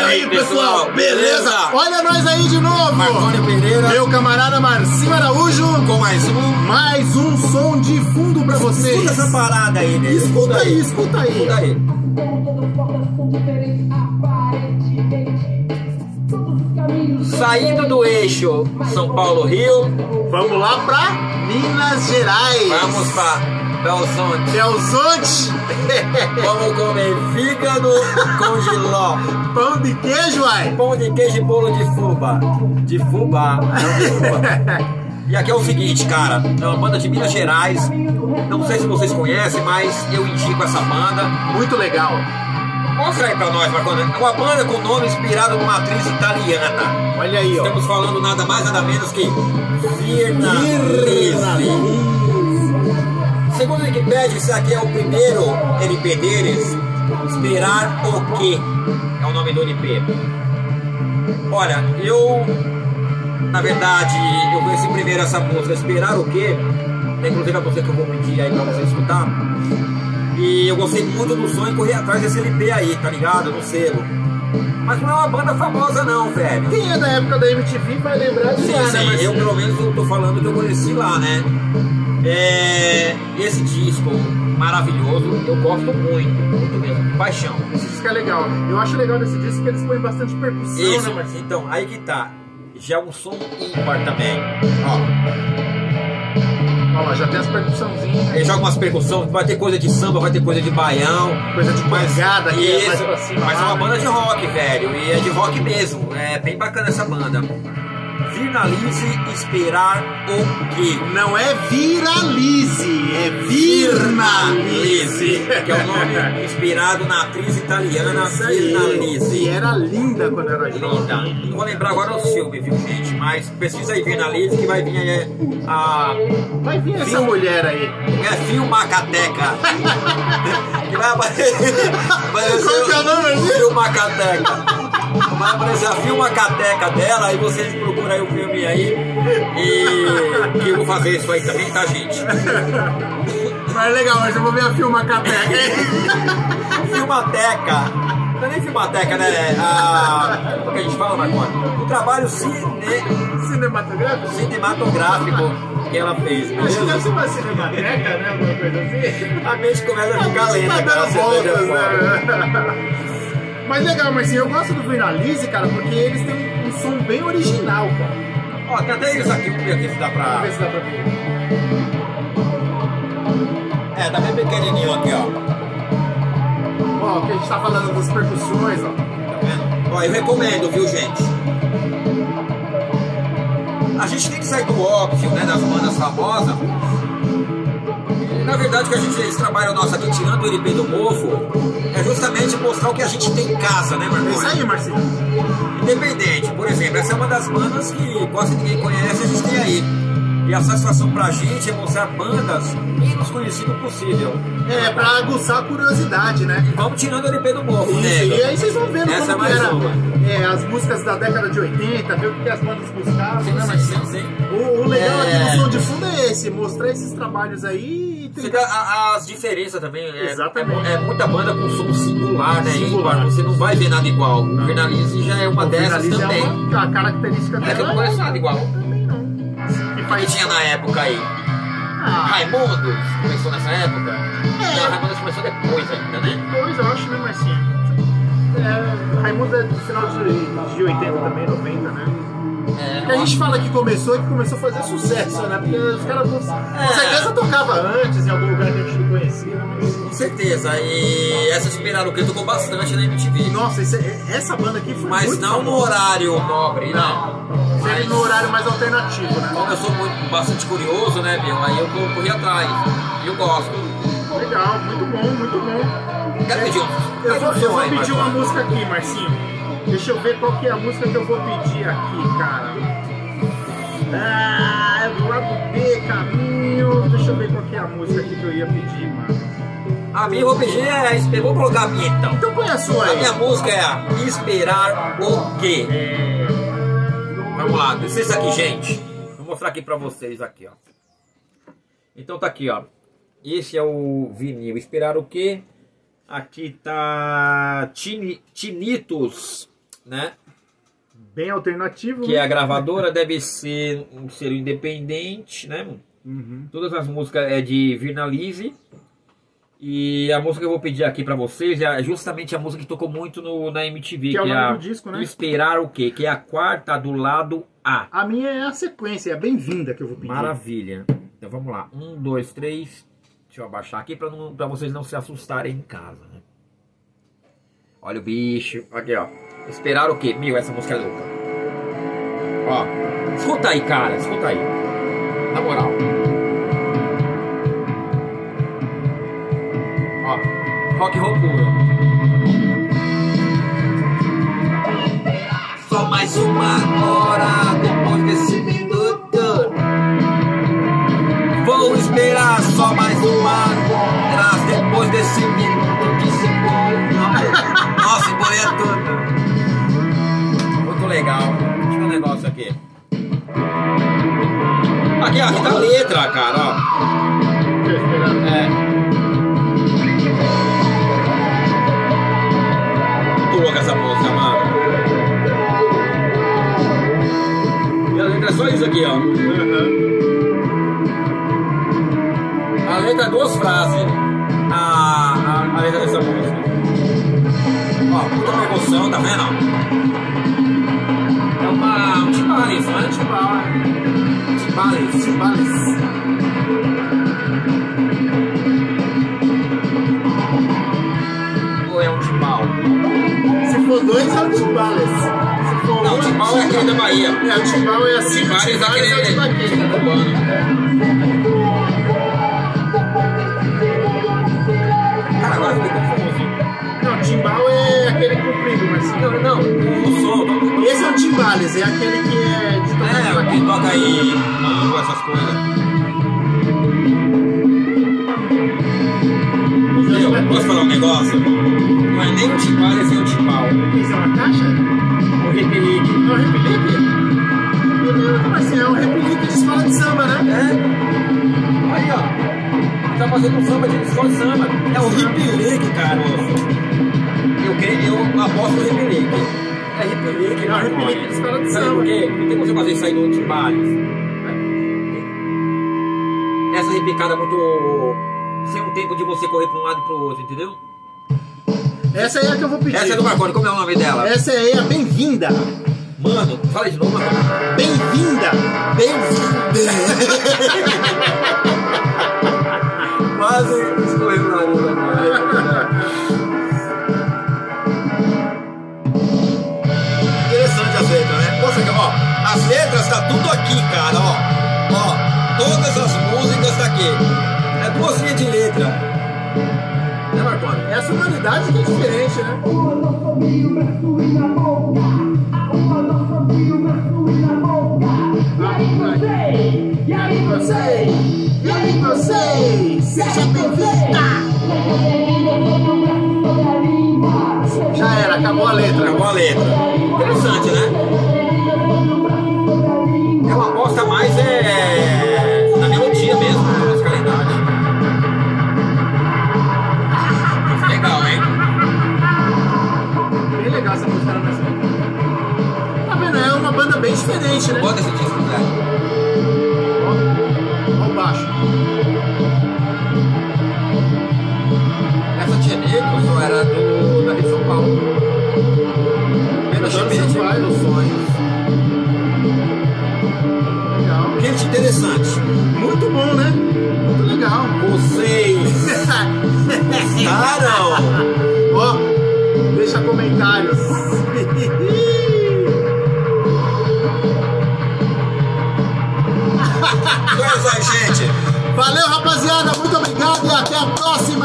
aí, pessoal, beleza? Olha nós aí de novo! Marconi Pereira, meu camarada Marcinho Araújo, com mais um som de fundo pra vocês. Escuta essa parada aí, né? Escuta aí. Escuta aí. Saindo do eixo São Paulo-Rio, vamos lá pra Minas Gerais. vamos pra Belzonte. Belzonte. Vamos comer fígado com giló. Pão de queijo, ai. Pão de queijo e bolo de fubá. De fubá, não de fubá. E aqui é o seguinte, cara, é uma banda de Minas Gerais. Não sei se vocês conhecem, mas eu indico essa banda. Muito legal. Mostra aí pra nós, Marconi. É uma banda com nome inspirado numa atriz italiana. Olha aí, ó. Estamos falando nada mais, nada menos que Virna Lisi. Segundo o Wikipedia, isso aqui é o primeiro LP deles. Esperar o quê? É o nome do LP. Olha, na verdade, eu conheci primeiro essa música, Esperar o quê? Inclusive a música que eu vou pedir aí pra você escutar. E eu gostei muito do som e corri atrás desse LP aí, tá ligado? No selo. Mas não é uma banda famosa não, velho. Quem é da época da MTV vai lembrar de lá, né? Sim, eu pelo menos eu tô falando que eu conheci lá, né? Esse disco maravilhoso, eu gosto muito mesmo, de paixão. Esse disco é legal. Eu acho legal desse disco que eles põem bastante percussão, isso, né, Marcinho? então, aí que tá. Já é um som ímpar também. Ó, já tem as percussãozinhas. ele joga umas percussões, vai ter coisa de samba, vai ter coisa de baião. Coisa de pegada aqui, isso, mais pra cima. mas é uma banda de rock, velho. E é de rock mesmo. É bem bacana essa banda. Virnalize, esperar o quê? Não é viralize, é Virnalize. Que é o nome inspirado na atriz italiana Virnalize. E era linda quando era Linda. Não vou lembrar agora o filme, viu, gente? Mas pesquisa aí Virnalize que vai vir aí vai vir essa mulher aí. É Filmacateca. Que vai aparecer. Qual que é o nome? Filmacateca. Vai aparecer a Filmacateca dela, aí vocês procuram aí o filme aí. E que eu vou fazer isso aí também, tá, gente? Mas é legal, mas eu vou ver a Filmacateca. Filmateca. Não é nem Filmateca, né? O que a gente fala, Marconi? O trabalho cinematográfico que ela fez. Acho que deve ser uma cinemateca, né? Alguma coisa assim. A mente começa a ficar lenta, cara. Voltas, né? Mas legal, Marcinho, eu gosto do Virnalize, cara, porque eles têm um som bem original, cara. Ó, tem até isso aqui, vamos ver aqui se dá pra... Vamos ver se dá pra ver. Tá bem pequenininho aqui, ó. Ó, que a gente tá falando das percussões, ó. Tá vendo? Ó, eu recomendo, viu, gente? A gente tem que sair do óbvio, né, das bandas famosas. Na verdade, que esse trabalho nosso aqui, tirando o LP do Mofo, é justamente mostrar o que a gente tem em casa, né, Marconi? É isso aí, Marcinho. Independente, por exemplo, essa é uma das bandas que quase ninguém conhece, a gente tem aí. E a satisfação pra gente é mostrar bandas menos conhecidas possível. Pra aguçar a curiosidade, né? E vamos tirando o LP do Mofo, né? E aí vocês vão vendo essa como é mais era uma. As músicas da década de 80, ver o que as bandas buscavam, Sim, né, Marcinho? sim. O legal aqui no som de fundo é esse, mostrar esses trabalhos aí. Você dá as diferenças também. Exatamente. É muita banda com som singular, né? Singular. Ímpar, você não vai ver nada igual. O Virnalize já é uma dessas também. É a característica dela. Que eu não conheço nada igual. Também não. O que tinha na época aí? Raimundos começou nessa época? Não, Raimundos começou depois ainda, né? Depois eu acho, né, Marcinho? Raimundo é do final de 80 também, 90, né? Que a gente fala que começou a fazer sucesso, né? Porque os caras com certeza tocava antes em algum lugar que a gente não conhecia. Mas... Com certeza, e essa Esperaram o Quê tocou bastante na MTV. Nossa, essa banda aqui foi mas muito não famosa. No horário nobre, não. Mas no horário mais alternativo, né? Como eu sou bastante curioso, né, meu? Aí eu corri atrás. E eu gosto. Legal, muito bom, muito bom. Quero pedir eu vou pedir uma música aqui, Marcinho. Deixa eu ver qual que é a música que eu vou pedir aqui, cara. É do lado B, caminho. Deixa eu ver qual que é a música aqui que eu ia pedir, mano. A minha eu vou pedir eu vou colocar a minha então. Então põe a sua aí. A minha música é a Esperar o Quê? Vamos lá, licença aqui, gente. Vou mostrar aqui pra vocês aqui, ó. Então tá aqui, ó. Esse é o vinil. Esperar o Quê? Aqui tá Tinnitus né? Bem alternativo. Que é a gravadora, deve ser um selo independente, né? Todas as músicas é de Virnalize. E a música que eu vou pedir aqui pra vocês é justamente a música que tocou muito na MTV. Que é o nome a do disco, né? Esperar o Quê? Que é a quarta do lado A. A minha é a sequência, é a Bem-vinda que eu vou pedir. Maravilha. Então vamos lá. 1, 2, 3. Deixa eu abaixar aqui pra vocês não se assustarem em casa, né? Olha o bicho. Aqui, ó. Esperar o Quê? Meu, essa música é louca. Ó. Escuta aí, cara. Escuta aí. Na moral. Ó. Rock and puro. Só mais uma hora depois desse minuto. Vou esperar só mais uma hora depois desse minuto de segundo. Nossa, embolei tudo. Muito legal. Deixa eu ver um negócio aqui. Aqui, ó, aqui tá a letra, cara, ó. Muito louca essa música, mano. E a letra é só isso aqui, ó. A letra é 2 frases. A letra dessa música. Ó, muita percussão, tá vendo? É um timbales, não é timbales. Ou é um timbal? Se for 2 é o timbales. Não, o timbal é aquele da Bahia. É, o timbal é assim. Timbales é aquele cubano. Cara, agora fiquei confuso. Não, timbal é aquele comprido, mas sim. Não, o som. Esse é o timbales, é aquele que é de tocar. Que toca aí, essas coisas. Posso falar um negócio? Não é nem o timbales, é o timbal. Isso é uma caixa? O replique. É o replique? Como assim? É um replique de escola de samba, né? É. Aí, ó. Tá fazendo um samba de escola de samba. É o replique, cara. Eu aposto no replique. É replique, não, replique de escola de samba. Sabe por quê? Não tem como você fazer isso aí no timbales. Essa replicada é muito... sem um tempo de você correr pra um lado e pro outro, entendeu? Essa aí é a que eu vou pedir. Essa é do Marconi, como é o nome dela? Essa aí é a Bem-vinda. Mano, fala de novo, Marconi. Bem-vinda. Bem-vinda. Quase escorreu na língua. Interessante as letras, né? Poxa, ó, as letras tá tudo aqui, cara, ó. Ó, todas as músicas tá aqui. É 2 linhas de letra. Né, Marconi? É a sonoridade que é diferente, né? E aí você, seja bem-vinda. Já era, acabou a letra. Acabou a letra. Interessante, né? É uma aposta mais na melodia mesmo, na musicalidade. Legal, hein? Bem legal essa música na versão. Tá vendo? É uma banda bem diferente, né? Bota esse disco, Zé. Ó o baixo. Essa Tia Nicholson era da Rio São Paulo. Menos dos sonhos. Legal. Gente, interessante. Muito bom, né? Muito legal. Vocês gostaram? Ó, deixa comentários. Então é isso aí, gente. Valeu, rapaziada. Muito obrigado e até a próxima.